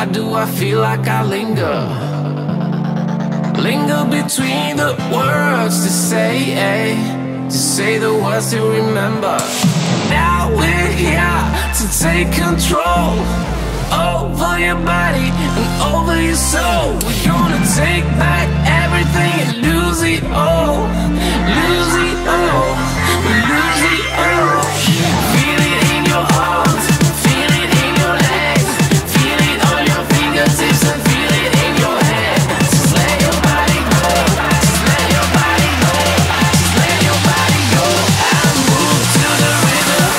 Why do I feel like I linger? Linger between the words to say the words to remember. Now we're here to take control over your body and over your soul. We're gonna take back everything and lose it all. Lose it all. We lose it all. Feel it in your arms, feel it in your legs, feel it on your fingertips and feel it in your head. Just let your body go, just let your body go, just let your body go and move to the rhythm.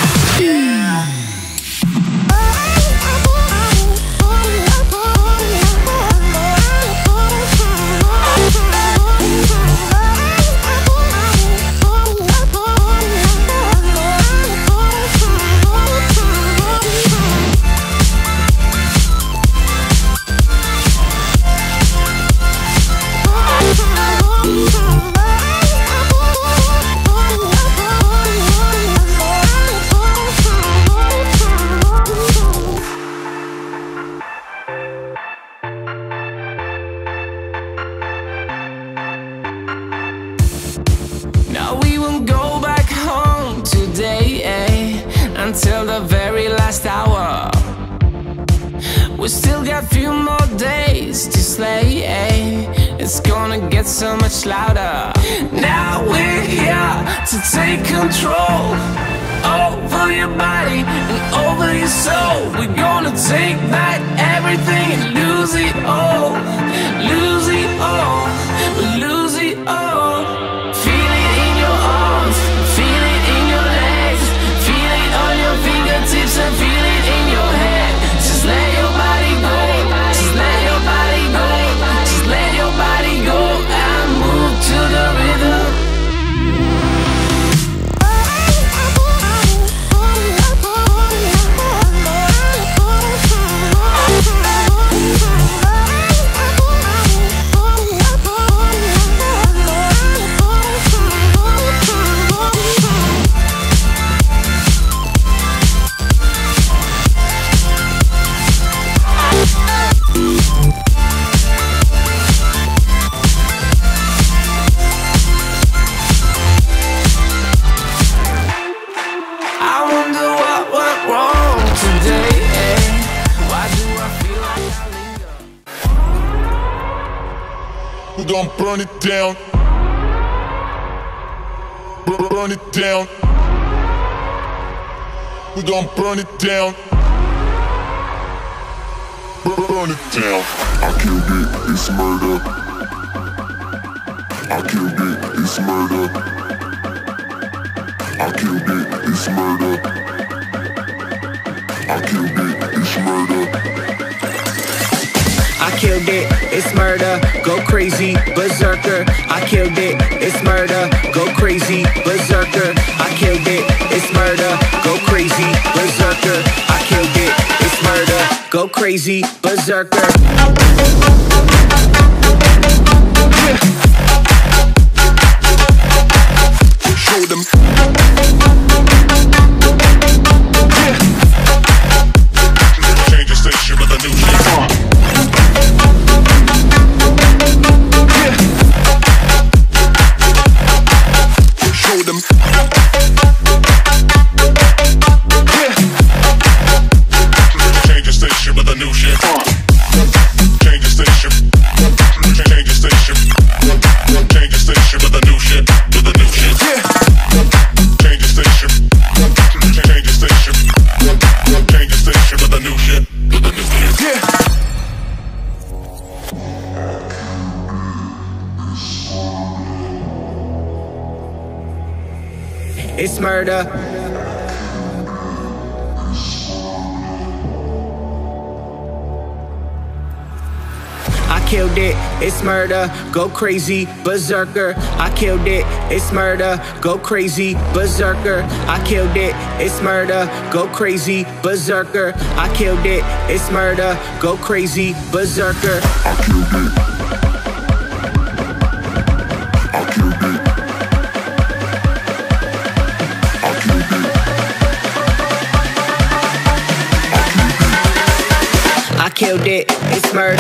Now we won't go back home today, until the very last hour. We still got few more days to slay, it's gonna get so much louder. Now we're here to take control over your body and over your soul. We're gonna take back everything and lose it all. Lose it all, lose it all. Feel it in your arms, feel it in your legs, feel it on your fingertips and feel it in your head. Just let your body go, just let your body go, just let your body go and move to the rhythm. I wonder what went wrong today, Why do I feel like I linger? We're gonna burn it down. Burn it down. We're gonna burn it down. Burn it down. I killed it, it's murder. I killed it, it's murder. I killed it, it's murder. I killed it, it's murder. I killed it, it's murder, go crazy, berserker. I killed it, it's murder, go crazy, berserker. I killed it, it's murder, go crazy, berserker. I killed it, it's murder, go crazy, berserker. Show them. Change the station with a new shit. Show them. Change the station with a new shit. Change the station. Change the station. Change the station with a new shit. With a new shit. Change the station. Change the station. Change the station with a new shit. With a new shit. It's murder. I killed it, it's murder, go crazy, berserker. I killed it, it's murder, go crazy, berserker. I killed it, it's murder, go crazy, berserker. I killed it, it's murder, go crazy, berserker. I killed it. I killed it. I killed it. I killed it, murder.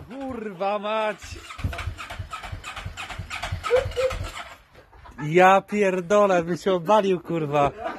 Kurwa mać! Ja pierdolę, by się obalił, kurwa.